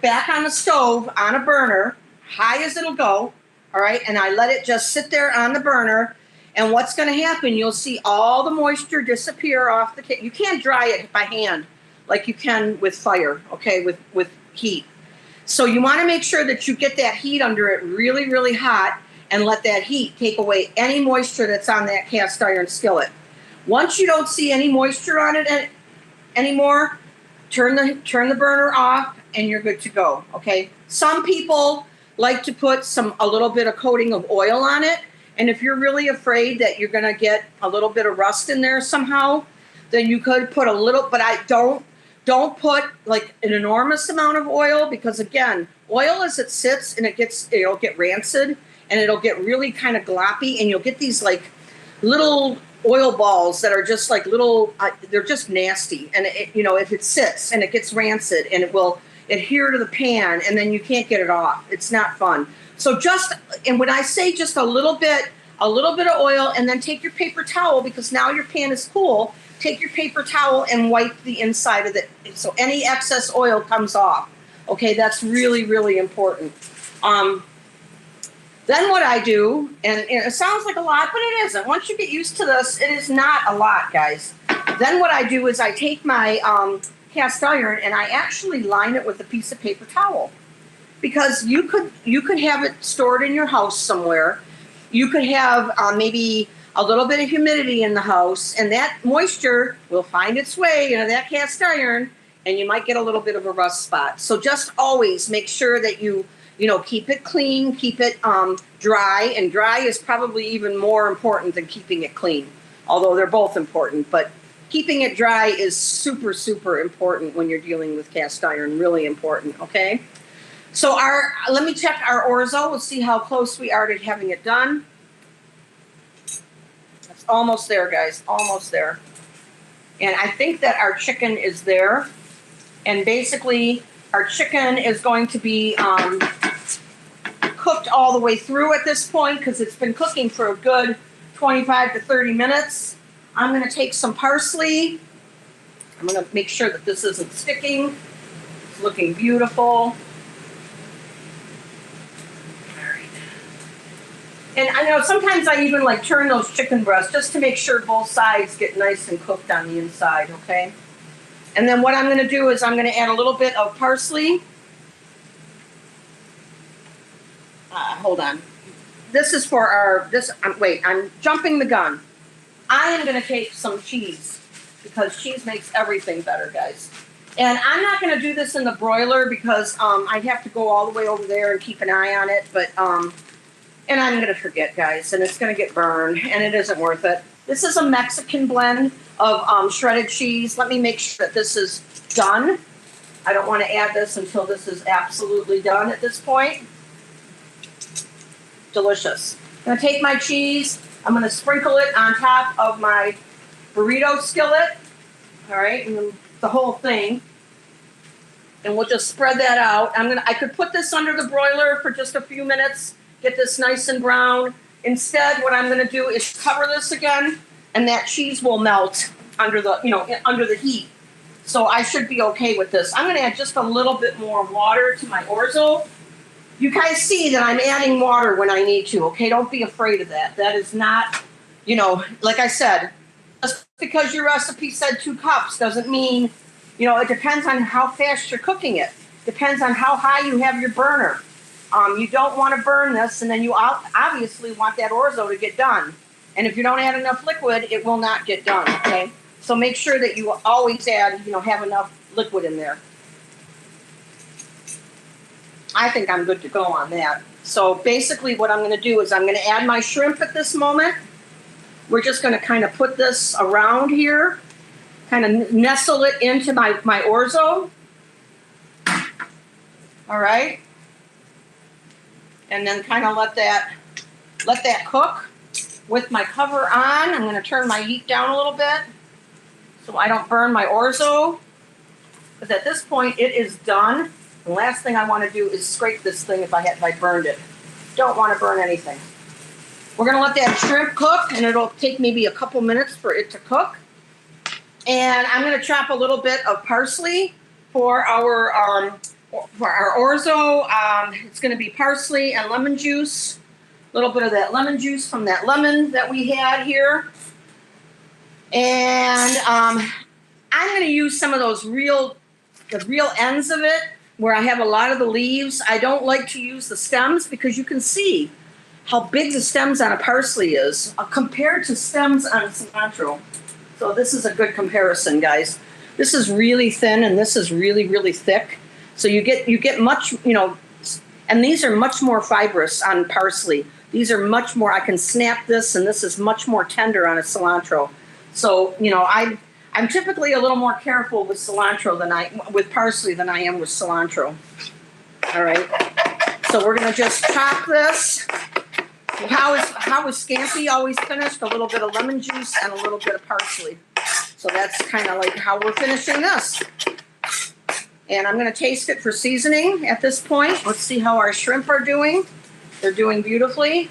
back on the stove on a burner, high as it'll go, all right, and I let it just sit there on the burner, and what's going to happen, you'll see all the moisture disappear off the You can't dry it by hand like you can with fire, okay, with heat. So you want to make sure that you get that heat under it really, really hot and let that heat take away any moisture that's on that cast iron skillet. Once you don't see any moisture on it anymore, turn the burner off and you're good to go, okay? Some people like to put a little bit of coating of oil on it, and if you're really afraid that you're going to get a little bit of rust in there somehow, then you could put a little, but I don't put like an enormous amount of oil, because again, oil as it sits and it'll get rancid and it'll get really kind of gloppy, and you'll get these like little oil balls that are just like little, they're just nasty. And if it sits and it gets rancid, and it will adhere to the pan, and then you can't get it off. It's not fun. So and when I say just a little bit of oil, and then take your paper towel, because now your pan is cool, take your paper towel and wipe the inside of it so any excess oil comes off. Okay, that's really, really important. Then what I do, and it sounds like a lot, but it isn't. Once you get used to this, it is not a lot, guys. Then what I do is I take my cast iron and I actually line it with a piece of paper towel, because you could have it stored in your house somewhere. You could have maybe a little bit of humidity in the house, and that moisture will find its way into that cast iron, and you might get a little bit of a rust spot. So just always make sure that you keep it clean, keep it dry, and dry is probably even more important than keeping it clean, although they're both important. But keeping it dry is super, super important when you're dealing with cast iron, really important, okay? So let me check our orzo. We'll see how close we are to having it done. It's almost there, guys, almost there. And I think that our chicken is there. And basically, our chicken is going to be cooked all the way through at this point because it's been cooking for a good 25 to 30 minutes. I'm going to take some parsley. I'm going to make sure that this isn't sticking. It's looking beautiful. All right. And I know sometimes I even like turn those chicken breasts just to make sure both sides get nice and cooked on the inside, okay? And then what I'm going to do is I'm going to add a little bit of parsley. Hold on. This is for I'm jumping the gun. I am going to take some cheese because cheese makes everything better, guys. And I'm not going to do this in the broiler because I'd have to go all the way over there and keep an eye on it. But and I'm going to forget, guys, and it's going to get burned, and it isn't worth it. This is a Mexican blend of shredded cheese. Let me make sure that this is done. I don't want to add this until this is absolutely done at this point. Delicious. I'm going to take my cheese. I'm going to sprinkle it on top of my burrito skillet. All right, and the whole thing. And we'll just spread that out. I could put this under the broiler for just a few minutes, get this nice and brown. Instead, what I'm going to do is cover this again, and that cheese will melt under the heat. So I should be okay with this. I'm going to add just a little bit more water to my orzo. You guys see that I'm adding water when I need to, okay? Don't be afraid of that. That is not, like I said, just because your recipe said 2 cups doesn't mean, it depends on how fast you're cooking it. Depends on how high you have your burner. You don't want to burn this, and then you obviously want that orzo to get done. And if you don't add enough liquid, it will not get done, okay? So make sure that you always add, have enough liquid in there. I think I'm good to go on that. So basically what I'm going to do is I'm going to add my shrimp at this moment. We're just going to kind of put this around here, kind of nestle it into my orzo. All right. And then kind of let that cook with my cover on. I'm going to turn my heat down a little bit so I don't burn my orzo. Because at this point it is done. The last thing I want to do is scrape this thing if I burned it. Don't want to burn anything. We're going to let that shrimp cook, and it'll take maybe a couple minutes for it to cook. And I'm going to chop a little bit of parsley for our orzo. It's going to be parsley and lemon juice. A little bit of that lemon juice from that lemon that we had here. And I'm going to use some of the real ends of it, where I have a lot of the leaves. I don't like to use the stems because you can see how big the stems on a parsley is compared to stems on cilantro. So this is a good comparison, guys. This is really thin and this is really, really thick. So you get much, and these are much more fibrous on parsley. These are much more, I can snap this, and this is much more tender on a cilantro. So, I'm typically a little more careful with with parsley than I am with cilantro. All right. So we're going to just chop this. How is scampi always finished? A little bit of lemon juice and a little bit of parsley. So that's kind of like how we're finishing this. And I'm going to taste it for seasoning at this point. Let's see how our shrimp are doing. They're doing beautifully.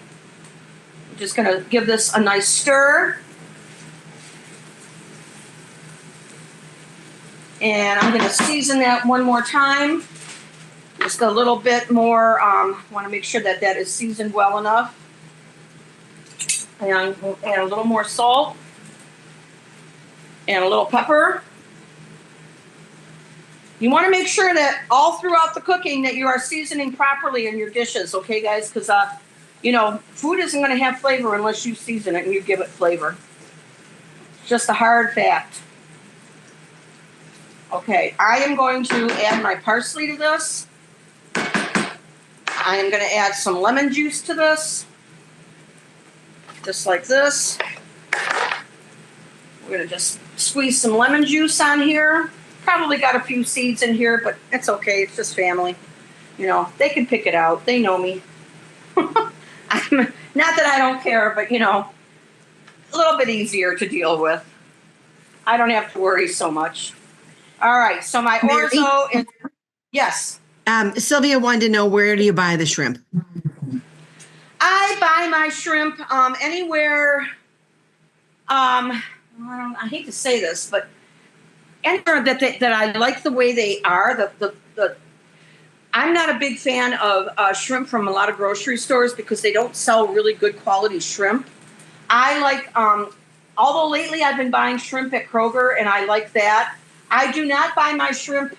I'm just going to give this a nice stir. And I'm going to season that one more time. Just a little bit more. Want to make sure that is seasoned well enough. And we'll add a little more salt. And a little pepper. You want to make sure that all throughout the cooking that you are seasoning properly in your dishes, okay, guys? Because, food isn't going to have flavor unless you season it and you give it flavor. It's just a hard fact. Okay, I am going to add my parsley to this. I am going to add some lemon juice to this. Just like this. We're going to just squeeze some lemon juice on here. Probably got a few seeds in here, but it's okay. It's just family. You know, they can pick it out. They know me. Not that I don't care, but, you know, a little bit easier to deal with. I don't have to worry so much. All right, so my Mary? orzo is, yes. Sylvia wanted to know, where do you buy the shrimp? I buy my shrimp anywhere. I hate to say this, but anywhere that I like the way they are. I'm not a big fan of shrimp from a lot of grocery stores because they don't sell really good quality shrimp. I like, although lately I've been buying shrimp at Kroger, and I like that. I do not buy my shrimp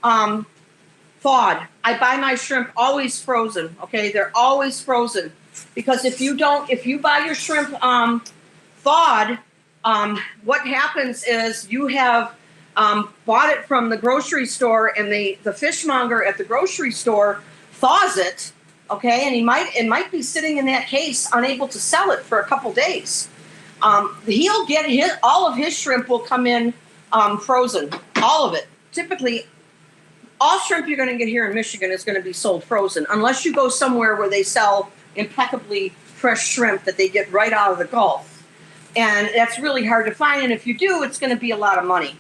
thawed. I buy my shrimp always frozen. Okay, they're always frozen, because if you buy your shrimp thawed, what happens is you have bought it from the grocery store, and the fishmonger at the grocery store thaws it. Okay, and it might be sitting in that case, unable to sell it for a couple days. He'll get all of his shrimp will come in frozen, all of it. Typically, all shrimp you're going to get here in Michigan is going to be sold frozen, unless you go somewhere where they sell impeccably fresh shrimp that they get right out of the Gulf. And that's really hard to find. And if you do, it's going to be a lot of money.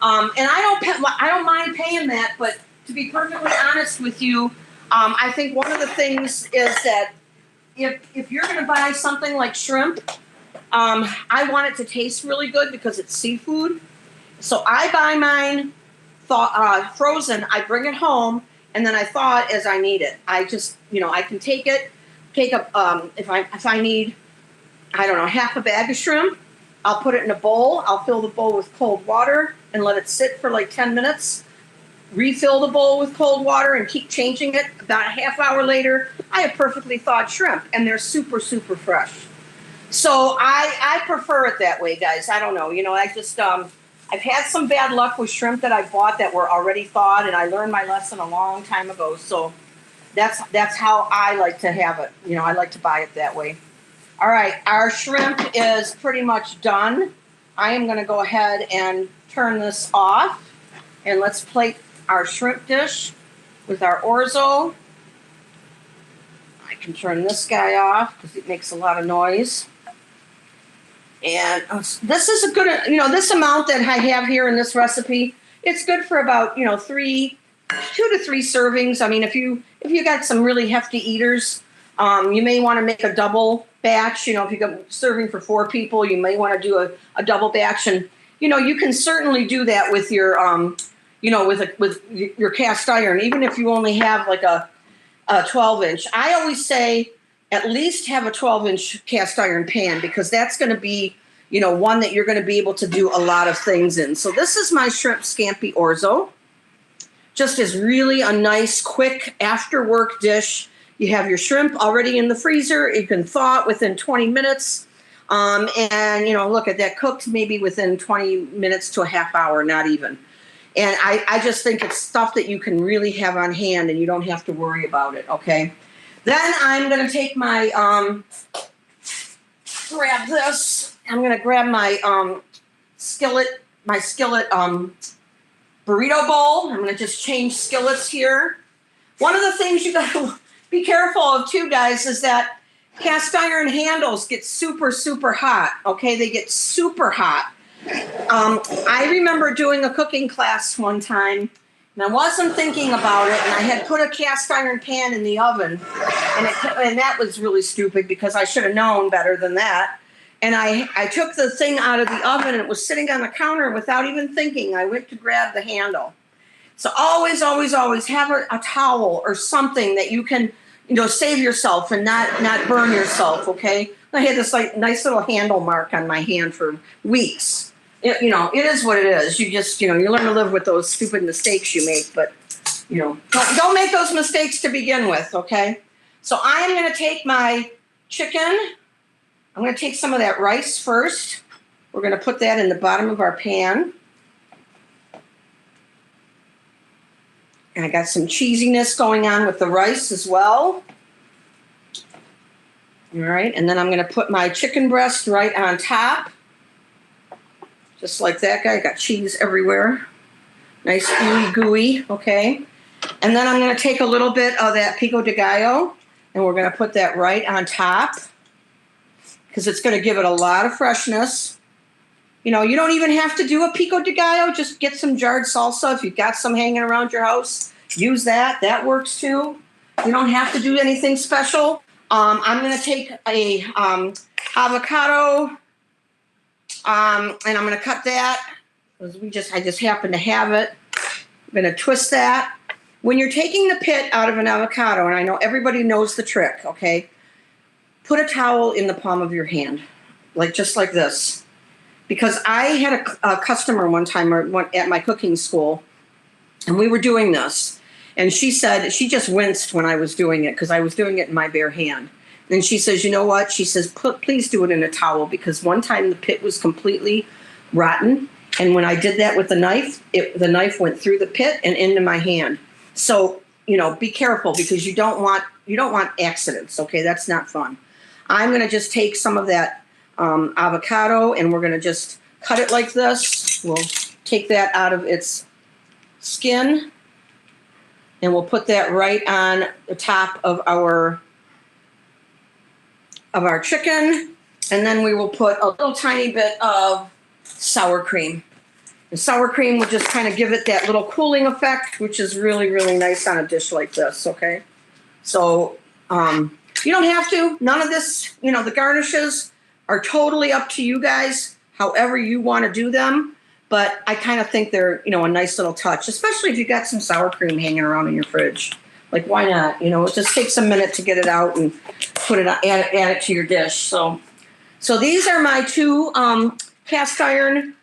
And I don't mind paying that. But to be perfectly honest with you, I think one of the things is that if you're going to buy something like shrimp, I want it to taste really good because it's seafood. So I buy mine frozen. I bring it home, and then I thaw it as I need it. I just, I can take up if I need, I don't know, half a bag of shrimp, I'll put it in a bowl. I'll fill the bowl with cold water and let it sit for like 10 minutes. Refill the bowl with cold water and keep changing it. About a half hour later, I have perfectly thawed shrimp, and they're super, super fresh. So I prefer it that way, guys. I don't know. I just, I've had some bad luck with shrimp that I bought that were already thawed, and I learned my lesson a long time ago. So that's how I like to have it. I like to buy it that way. All right, our shrimp is pretty much done. I am going to go ahead and turn this off, and let's plate our shrimp dish with our orzo. I can turn this guy off because it makes a lot of noise. And this is a good, this amount that I have here in this recipe, it's good for about, 2 to 3 servings. I mean, if you got some really hefty eaters, you may want to make a double batch. If you got serving for 4 people, you may want to do a double batch. And, you can certainly do that with your, with your cast iron, even if you only have like a 12-inch. I always say, at least have a 12-inch cast iron pan, because that's going to be, one that you're going to be able to do a lot of things in. So this is my shrimp scampi orzo. Just as really a nice, quick after-work dish. You have your shrimp already in the freezer. You can thaw it within 20 minutes. And, look at that, cooked maybe within 20 minutes to a half hour, not even. And I just think it's stuff that you can really have on hand, and you don't have to worry about it, okay? Then I'm going to take my, grab this. I'm going to grab my skillet burrito bowl. I'm going to just change skillets here. One of the things you got to be careful of too, guys, is that cast iron handles get super, super hot, okay? They get super hot. I remember doing a cooking class one time, and I wasn't thinking about it, and I had put a cast iron pan in the oven, and that was really stupid because I should have known better than that. And I took the thing out of the oven, and it was sitting on the counter without even thinking. I went to grab the handle. So always, always, always have a towel or something that you can, save yourself and not burn yourself, okay? I had this nice little handle mark on my hand for weeks. It is what it is. You just, you learn to live with those stupid mistakes you make, but, don't make those mistakes to begin with, okay? So I am going to take my chicken. I'm going to take some of that rice first. We're going to put that in the bottom of our pan. I got some cheesiness going on with the rice as well. All right, and then I'm going to put my chicken breast right on top. Just like that guy, got cheese everywhere. Nice gooey, okay. And then I'm going to take a little bit of that pico de gallo, and we're going to put that right on top because it's going to give it a lot of freshness. You know, you don't even have to do a pico de gallo. Just get some jarred salsa. If you've got some hanging around your house, use that. That works too. You don't have to do anything special. I'm going to take a avocado, and I'm going to cut that because I just happen to have it. I'm going to twist that. When you're taking the pit out of an avocado, and I know everybody knows the trick, okay, put a towel in the palm of your hand, just like this. Because I had a customer one time at my cooking school, and we were doing this. And she said, she just winced when I was doing it because I was doing it in my bare hand. And she says, you know what? She says, please do it in a towel because one time the pit was completely rotten. And when I did that with the knife, the knife went through the pit and into my hand. So, you know, be careful because you don't want accidents. Okay, that's not fun. I'm going to just take some of that avocado and we're going to just cut it like this. We'll take that out of its skin and we'll put that right on the top of our chicken. And then we will put a little tiny bit of sour cream. The sour cream will just kind of give it that little cooling effect, which is really, really nice on a dish like this, okay? So you don't have to. None of this, you know, the garnishes are totally up to you guys, however you want to do them. But I kind of think they're, you know, a nice little touch, especially if you got some sour cream hanging around in your fridge. Like, why not? You know, it just takes a minute to get it out and put it, add it to your dish. So these are my two cast iron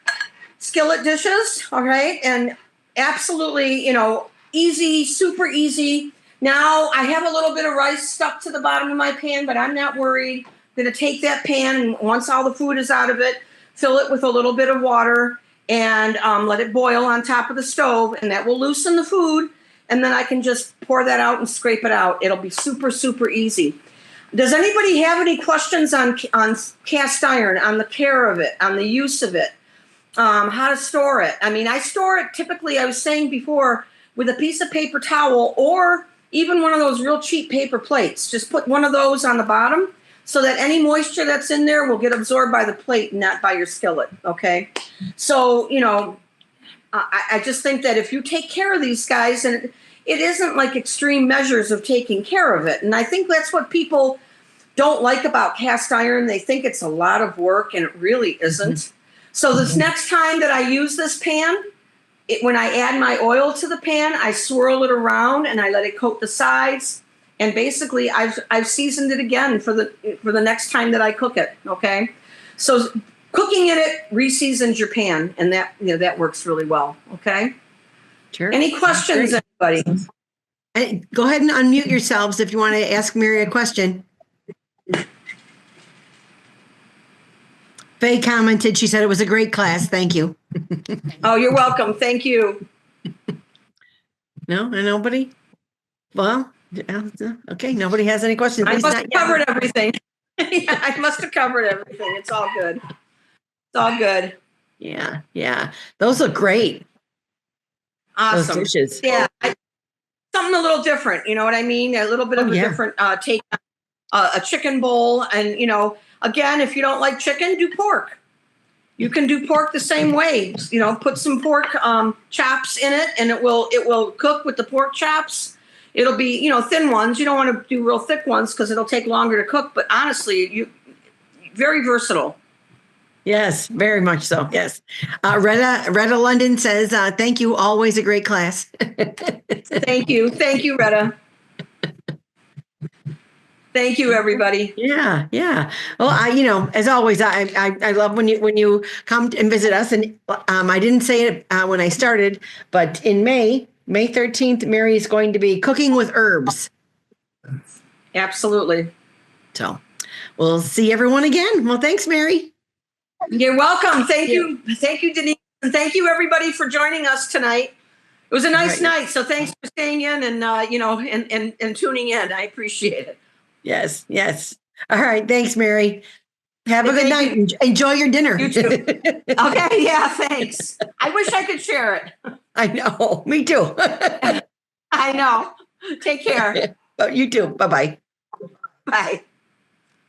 skillet dishes, all right? And absolutely, you know, easy, super easy. Now I have a little bit of rice stuck to the bottom of my pan, but I'm not worried. I'm going to take that pan and once all the food is out of it, fill it with a little bit of water and let it boil on top of the stove, and that will loosen the food. And then I can just pour that out and scrape it out. It'll be super, super easy. Does anybody have any questions on cast iron, on the care of it, on the use of it, how to store it? I mean, I store it typically, I was saying before, with a piece of paper towel or even one of those real cheap paper plates. Just put one of those on the bottom so that any moisture that's in there will get absorbed by the plate, not by your skillet, okay? So, you know, I just think that if you take care of these guys, and it isn't like extreme measures of taking care of it. And I think that's what people don't like about cast iron. They think it's a lot of work, and it really isn't. Mm-hmm. So this next time that I use this pan, when I add my oil to the pan, I swirl it around and I let it coat the sides. And basically, I've seasoned it again for the next time that I cook it. Okay, so cooking in it re-seasons your pan, and that works really well. Okay. Sure. Any questions, anybody? Go ahead and unmute yourselves if you want to ask Mary a question. Faye commented, she said it was a great class. Thank you. Oh, you're welcome. Thank you. No, nobody? Well, okay, nobody has any questions. I must have covered everything. Yeah, I must have covered everything. It's all good. It's all good. Yeah. Those look great. Awesome. Those dishes. Yeah. Something a little different. You know what I mean? A little bit of a different take on a chicken bowl. And, you know, again, if you don't like chicken, do pork. You can do pork the same way. You know, put some pork chops in it, and it will cook with the pork chops. It'll be, you know, thin ones. You don't want to do real thick ones because it'll take longer to cook. But honestly, very versatile. Yes, very much so. Yes. Retta London says, thank you. Always a great class. Thank you. Thank you, Retta. Thank you, everybody. Yeah. Well, you know, as always, I love when you come and visit us. And I didn't say it when I started, but in May 13th, Mary is going to be cooking with herbs. Absolutely. So we'll see everyone again. Well, thanks, Mary. You're welcome. Thank you. Thank you, Denise. And thank you, everybody, for joining us tonight. It was a nice Right. night. So thanks for staying in and, and tuning in. I appreciate it. Yes, yes. All right. Thanks, Mary. Have a good Thank night. Enjoy your dinner. You too. Okay. Yeah. Thanks. I wish I could share it. I know. Me too. I know. Take care. You too. Bye-bye. Bye.